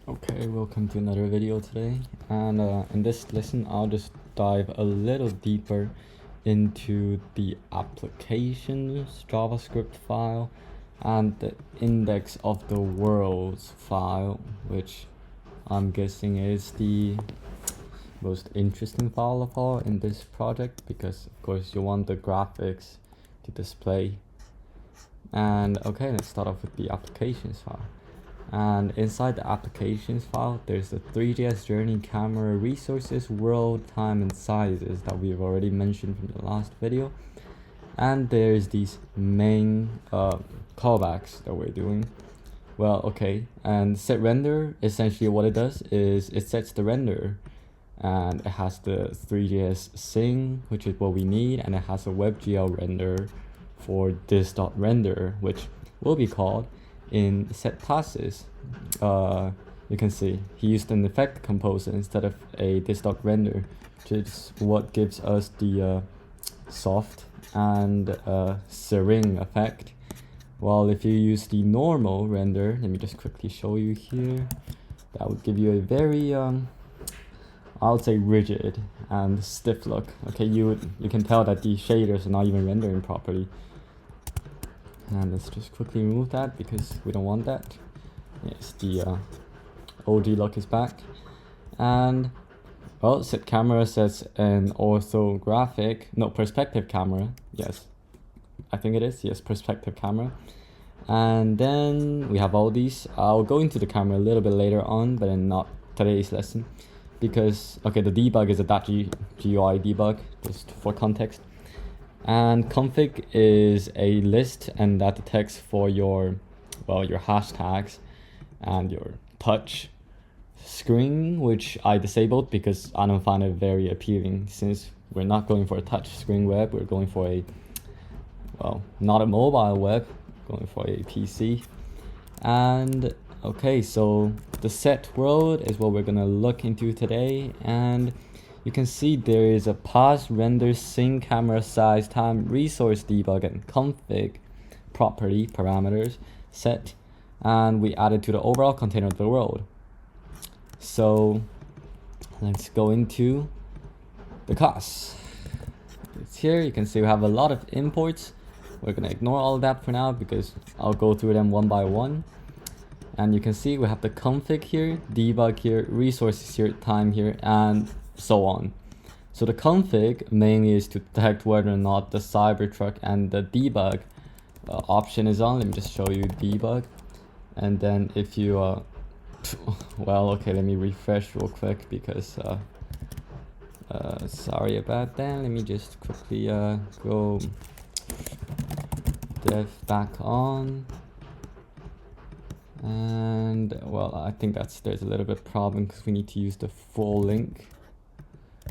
Okay, welcome to another video today, and in this lesson I'll just dive a little deeper into the applications JavaScript file and the index of the worlds file, which I'm guessing is the most interesting file of all in this project, because of course you want the graphics to display. And okay, let's start off with the applications file. And inside the applications file, there's the 3ds journey, camera, resources, world, time, and sizes that we've already mentioned from the last video. And there's these main callbacks that we're doing. Well, okay, and set render, essentially what it does is it sets the render, and it has the 3ds sing, which is what we need, and it has a WebGL render for this.render, which will be called in set classes. You can see he used an effect composer instead of a this.render, which is what gives us the soft and serene effect. While if you use the normal render, let me just quickly show you here, that would give you a very I would say rigid and stiff look. Okay, you can tell that the shaders are not even rendering properly. And let's just quickly remove that because we don't want that. Yes, the OG look is back. And well, set camera sets an perspective camera. Yes, I think it is. Yes, perspective camera. And then we have all these. I'll go into the camera a little bit later on, but in not today's lesson, because okay, the debug is a .GUI debug, just for context. And config is a list, and that detects for your hashtags and your touch screen, which I disabled because I don't find it very appealing, since we're not going for a touch screen web, we're going for a, well, not a mobile web, going for a PC. And okay, so the set world is what we're gonna look into today, and you can see there is a pause, render, sing, camera size, time, resource debug, and config property parameters set, and we added to the overall container of the world. So let's go into the class. It's here. You can see we have a lot of imports. We're gonna ignore all of that for now because I'll go through them one by one. And you can see we have the config here, debug here, resources here, time here, and so on. So the config mainly is to detect whether or not the Cybertruck and the debug option is on. Let me just show you debug. And then if you well, okay, let me refresh real quick because sorry about that. Let me just quickly go dev back on. And well, I think there's a little bit problem because we need to use the full link.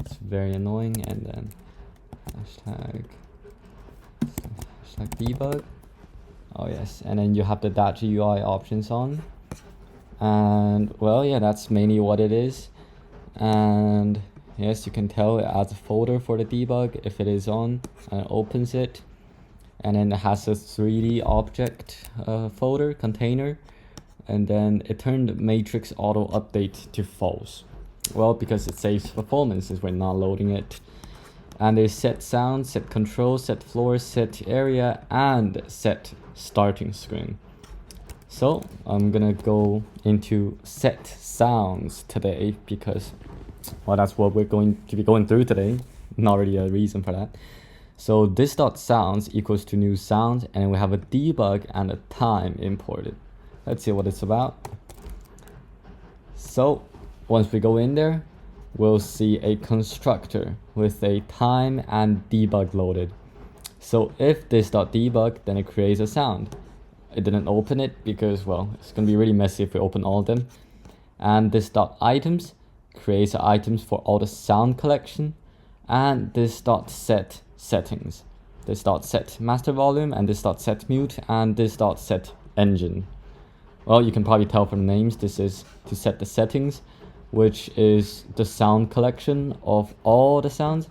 It's very annoying. And then hashtag debug. Oh yes, and then you have the .GUI options on. And well, yeah, that's mainly what it is. And yes, you can tell it adds a folder for the debug if it is on, and it opens it. And then it has a 3D object folder container. And then it turned matrix auto update to false. Well, because it saves performance since we're not loading it. And there's set sound, set control, set floor, set area, and set starting screen. So I'm gonna go into set sounds today because, well, that's what we're going to be going through today. Not really a reason for that. So this dot sounds equals to new sounds, and we have a debug and a time imported. Let's see what it's about. So once we go in there, we'll see a constructor with a time and debug loaded. So if this.debug, then it creates a sound. It didn't open it because, well, it's gonna be really messy if we open all of them. And this.items creates items for all the sound collection. And this.set settings. This.set master volume, and this.set mute, and this.set engine. Well, you can probably tell from the names, this is to set the settings, which is the sound collection of all the sounds.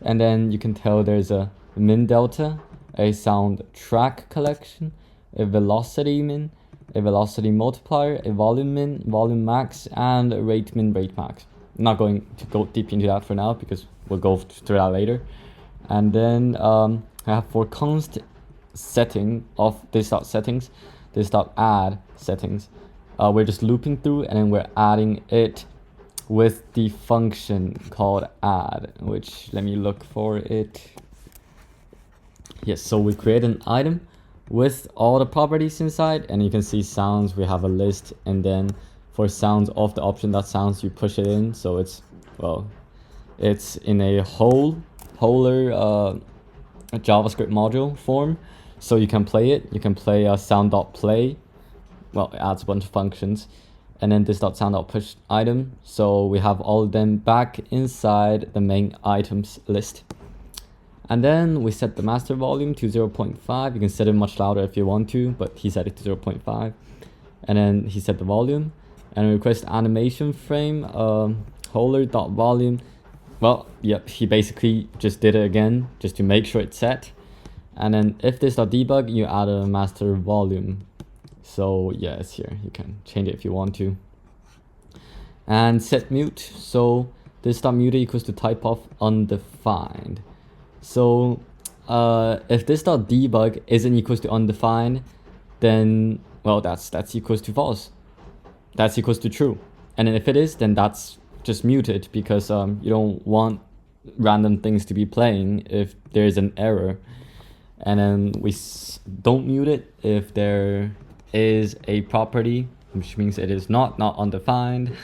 And then you can tell there's a min delta, a sound track collection, a velocity min, a velocity multiplier, a volume min, volume max, and a rate min, rate max. I'm not going to go deep into that for now because we'll go through that later. And then I have for const setting of this dot settings, this dot add settings. We're just looping through and then we're adding it with the function called add, which let me look for it. Yes, so we create an item with all the properties inside, and you can see sounds, we have a list, and then for sounds of the option that sounds, you push it in, so it's, well, it's in a wholer JavaScript module form, so you can play it. You can play sound.play, well, it adds a bunch of functions, and then this .sound.push item, so we have all of them back inside the main items list. And then we set the master volume to 0.5. You can set it much louder if you want to, but he set it to 0.5. And then he set the volume and request animation frame, holder.volume. Well, yep, he basically just did it again just to make sure it's set. And then if this.debug, you add a master volume. So yeah, it's here. You can change it if you want to. And set mute. So this.mute equals to type of undefined. So if this.debug isn't equals to undefined, then, well, that's equals to false. That's equals to true. And then if it is, then that's just muted, because you don't want random things to be playing if there's an error. And then we don't mute it if there is a property, which means it is not undefined.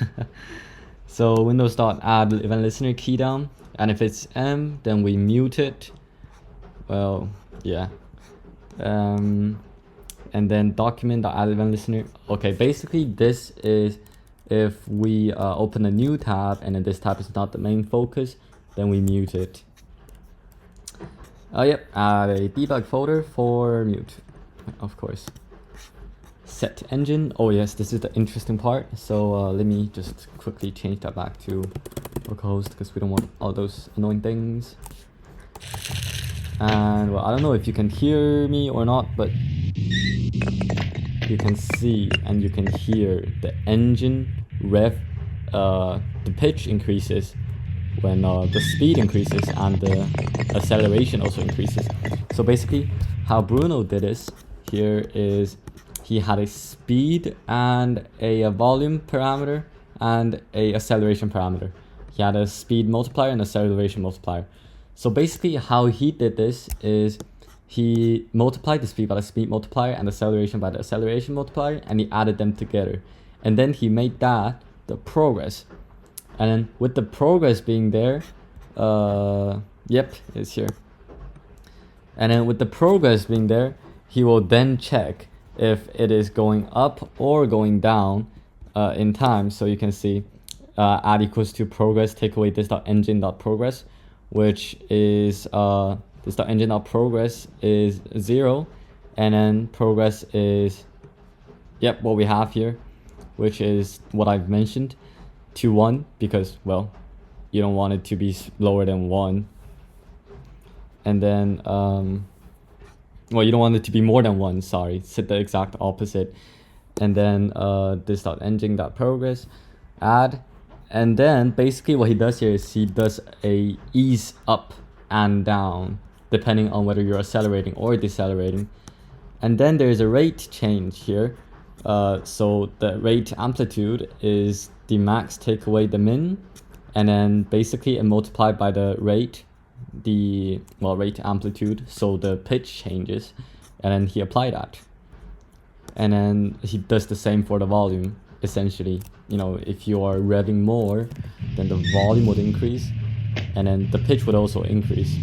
So windows.add event listener key down, and if it's M, then we mute it. Well, yeah. And then document.add event listener. Okay, basically this is if we open a new tab and then this tab is not the main focus, then we mute it. Yep, add a debug folder for mute, of course. Set engine. Oh yes, this is the interesting part. So let me just quickly change that back to localhost because we don't want all those annoying things. And well, I don't know if you can hear me or not, but you can see and you can hear the engine rev, the pitch increases when the speed increases and the acceleration also increases. So basically how Bruno did this here is he had a speed and a volume parameter and a acceleration parameter. He had a speed multiplier and acceleration multiplier. So basically how he did this is he multiplied the speed by the speed multiplier and the acceleration by the acceleration multiplier, and he added them together. And then he made that the progress. And then with the progress being there, yep, it's here. And then with the progress being there, he will then check if it is going up or going down in time. So you can see add equals to progress, take away this.engine.progress, which is this.engine.progress is 0, and then progress is, yep, what we have here, which is what I've mentioned, to 1, because, well, you don't want it to be lower than 1. And then well, you don't want it to be more than 1, sorry, set the exact opposite. And then this.engine.progress, add, and then basically what he does here is he does a ease up and down depending on whether you're accelerating or decelerating. And then there's a rate change here. So the rate amplitude is the max take away the min, and then basically it multiplied by the rate, the rate amplitude, so the pitch changes, and then he applied that. And then he does the same for the volume. Essentially, you know, if you are revving more, then the volume would increase, and then the pitch would also increase.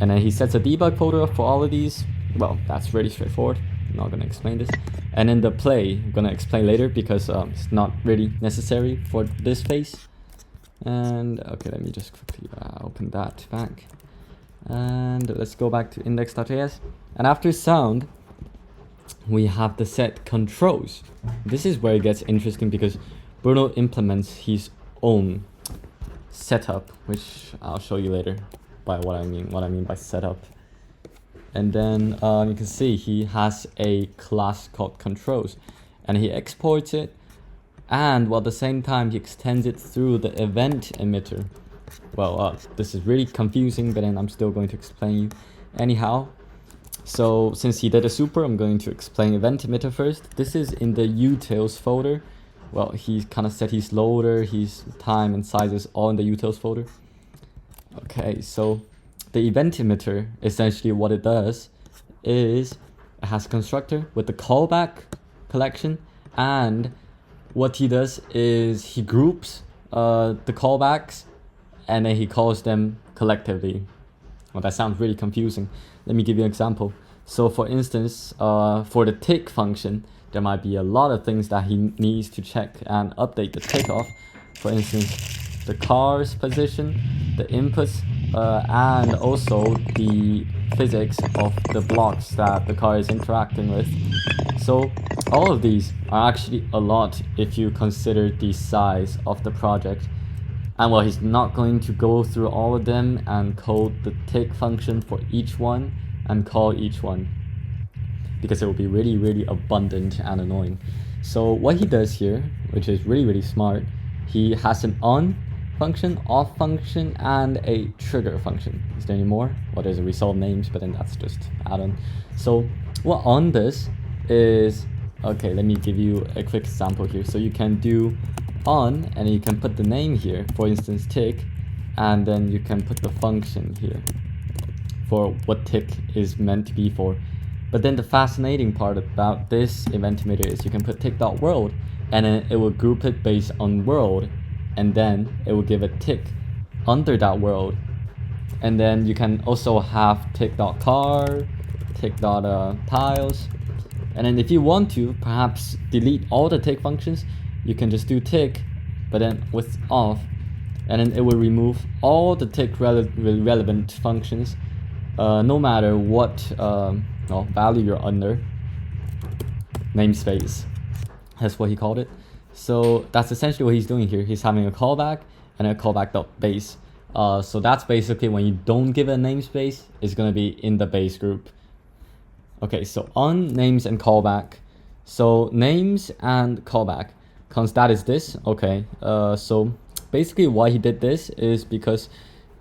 And then he sets a debug folder for all of these. Well, that's really straightforward. I'm not gonna explain this. And then the play, I'm gonna explain later because it's not really necessary for this phase. And okay, let me just quickly open that back. And let's go back to index.js. And after sound, we have the set controls. This is where it gets interesting because Bruno implements his own setup, which I'll show you later by what I mean by setup. And then you can see he has a class called controls, and he exports it, and while at the same time he extends it through the event emitter. Well, this is really confusing, but then I'm still going to explain you anyhow. So since he did a super, I'm going to explain event emitter first. This is in the utils folder. Well, he kind of set his loader, his time and sizes all in the utils folder. Okay, so the event emitter, essentially what it does is it has a constructor with the callback collection, and what he does is he groups the callbacks and then he calls them collectively. Well, that sounds really confusing. Let me give you an example. So for instance, for the tick function, there might be a lot of things that he needs to check and update the tick of. For instance, the car's position, the inputs, and also the physics of the blocks that the car is interacting with. So all of these are actually a lot if you consider the size of the project. And well, he's not going to go through all of them and code the tick function for each one and call each one, because it will be really abundant and annoying. So what he does here, which is really smart, he has an on function, off function, and a trigger function. Is there any more? Well, there's a resolve names, but then that's just add-on. So what on does is, okay, let me give you a quick example here. So you can do on, and you can put the name here, for instance tick, and then you can put the function here for what tick is meant to be for. But then the fascinating part about this event emitter is you can put tick.world, and then it will group it based on world, and then it will give a tick under that world. And then you can also have tick.car, tick.tiles, and then if you want to perhaps delete all the tick functions, you can just do tick, but then with off, and then it will remove all the tick relevant functions, no matter what value you're under. Namespace, that's what he called it. So that's essentially what he's doing here. He's having a callback and a callback.base. So that's basically when you don't give a namespace, it's going to be in the base group. Okay, so on, names, and callback. So names and callback, const is this. Okay, so basically why he did this is because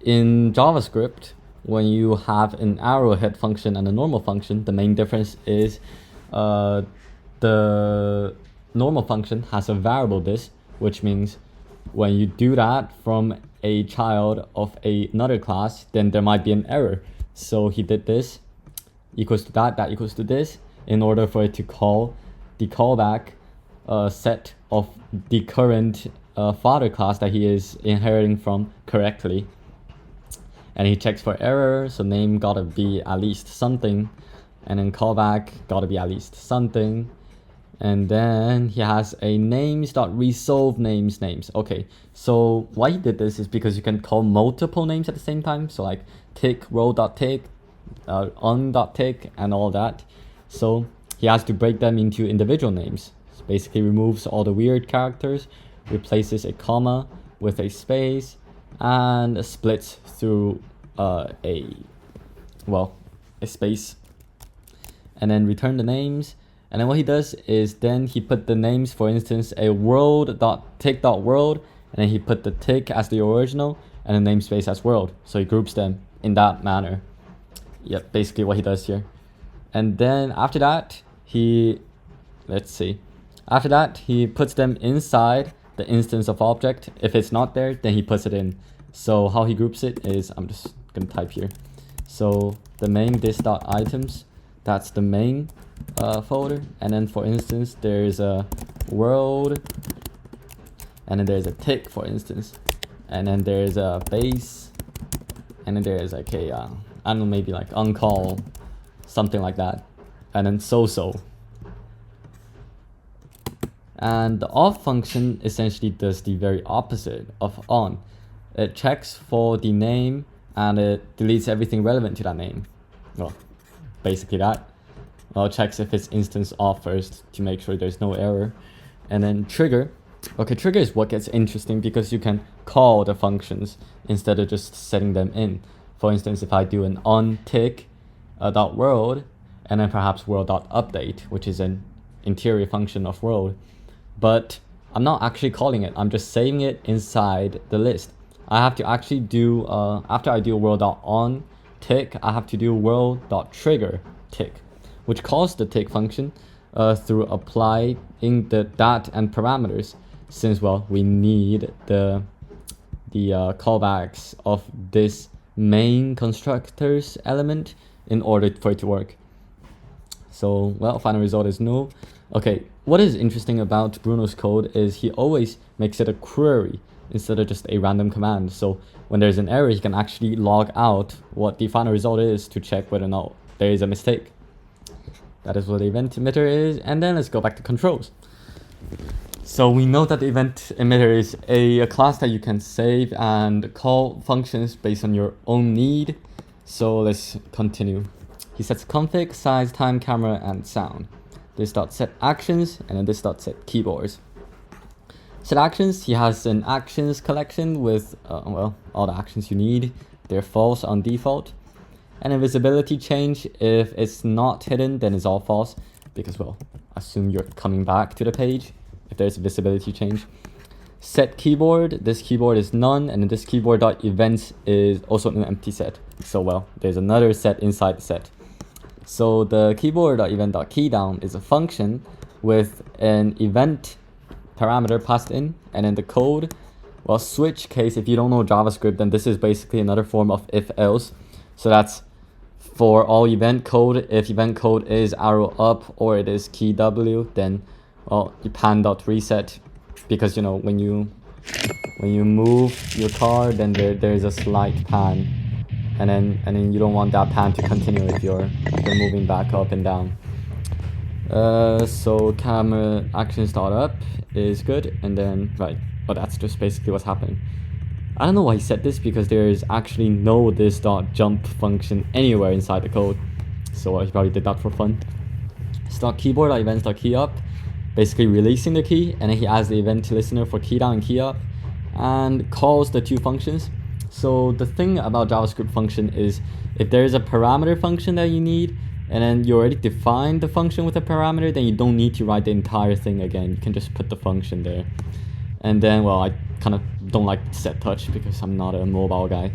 in JavaScript, when you have an arrowhead function and a normal function, the main difference is the normal function has a variable this, which means when you do that from a child of another class, then there might be an error. So he did this equals to that equals to this, in order for it to call the callback set of the current father class that he is inheriting from correctly. And he checks for error, so name gotta be at least something, and then callback gotta be at least something. And then he has a names.resolve names. Okay, so why he did this is because you can call multiple names at the same time. So like tick, row.tick, on.tick, and all that. So he has to break them into individual names. So basically removes all the weird characters, replaces a comma with a space, and splits through a space, and then return the names. And then what he does is then he put the names, for instance, a world.tick.world, and then he put the tick as the original and the namespace as world. So he groups them in that manner. Yep, basically what he does here. And then after that, he puts them inside the instance of object. If it's not there, then he puts it in. So how he groups it is, I'm just gonna type here. So the main this.items, that's the main folder, and then for instance there's a world, and then there's a tick, for instance, and then there's a base, and then there's like a I don't know, maybe like uncall, something like that, and then so. And the off function essentially does the very opposite of on. It checks for the name and it deletes everything relevant to that name. Well, basically that. Well, it checks if it's instance off first to make sure there's no error. And then trigger. Okay, trigger is what gets interesting because you can call the functions instead of just setting them in. For instance, if I do an on tick dot world, and then perhaps world dot update, which is an interior function of world. But I'm not actually calling it. I'm just saving it inside the list. I have to actually do after I do world dot on tick, I have to do world dot trigger tick, which calls the tick function through applying the dat and parameters, since well we need the callbacks of this main constructor's element in order for it to work. So well, final result is no. Okay, what is interesting about Bruno's code is he always makes it a query instead of just a random command. So when there's an error, he can actually log out what the final result is to check whether or not there is a mistake. That is what the event emitter is. And then let's go back to controls. So we know that the event emitter is a class that you can save and call functions based on your own need. So let's continue. He sets config, size, time, camera, and sound. This dot set actions, and then this dot set keyboards. Set actions, he has an actions collection with well, all the actions you need. They're false on default. And a visibility change, if it's not hidden, then it's all false, because well, assume you're coming back to the page if there's a visibility change. Set keyboard, this keyboard is none, and then this keyboard dot events is also an empty set. So well, there's another set inside the set. So the keyboard.event.keydown is a function with an event parameter passed in, and then the code, well, switch case, if you don't know JavaScript, then this is basically another form of if-else. So that's for all event code. If event code is arrow up or it is key W, then well, you pan.reset, because you know when you move your car, then there's a slight pan. And then you don't want that pan to continue if you're moving back up and down. So camera actions dot up is good, and then right, well, that's just basically what's happening. I don't know why he said this, because there is actually no this dot jump function anywhere inside the code. So he probably did that for fun. It's dot keyboard dot events dot key up, basically releasing the key, and then he adds the event listener for key down and key up, and calls the two functions. So the thing about JavaScript function is if there is a parameter function that you need, and then you already defined the function with a parameter, then you don't need to write the entire thing again. You can just put the function there. And then, well, I kind of don't like set touch because I'm not a mobile guy.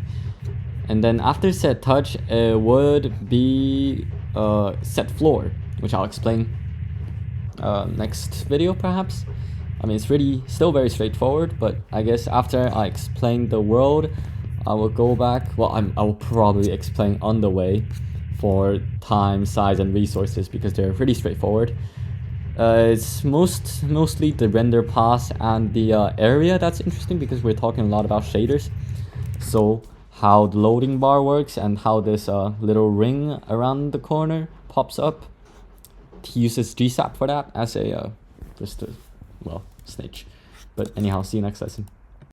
And then after set touch, it would be set floor, which I'll explain next video perhaps. I mean, it's really still very straightforward, but I guess after I explain the world, I will go back. Well, I will probably explain on the way for time, size, and resources, because they're pretty straightforward. It's mostly the render pass and the area that's interesting, because we're talking a lot about shaders. So how the loading bar works and how this little ring around the corner pops up. He uses GSAP for that as a just a, well, snitch. But anyhow, see you next lesson.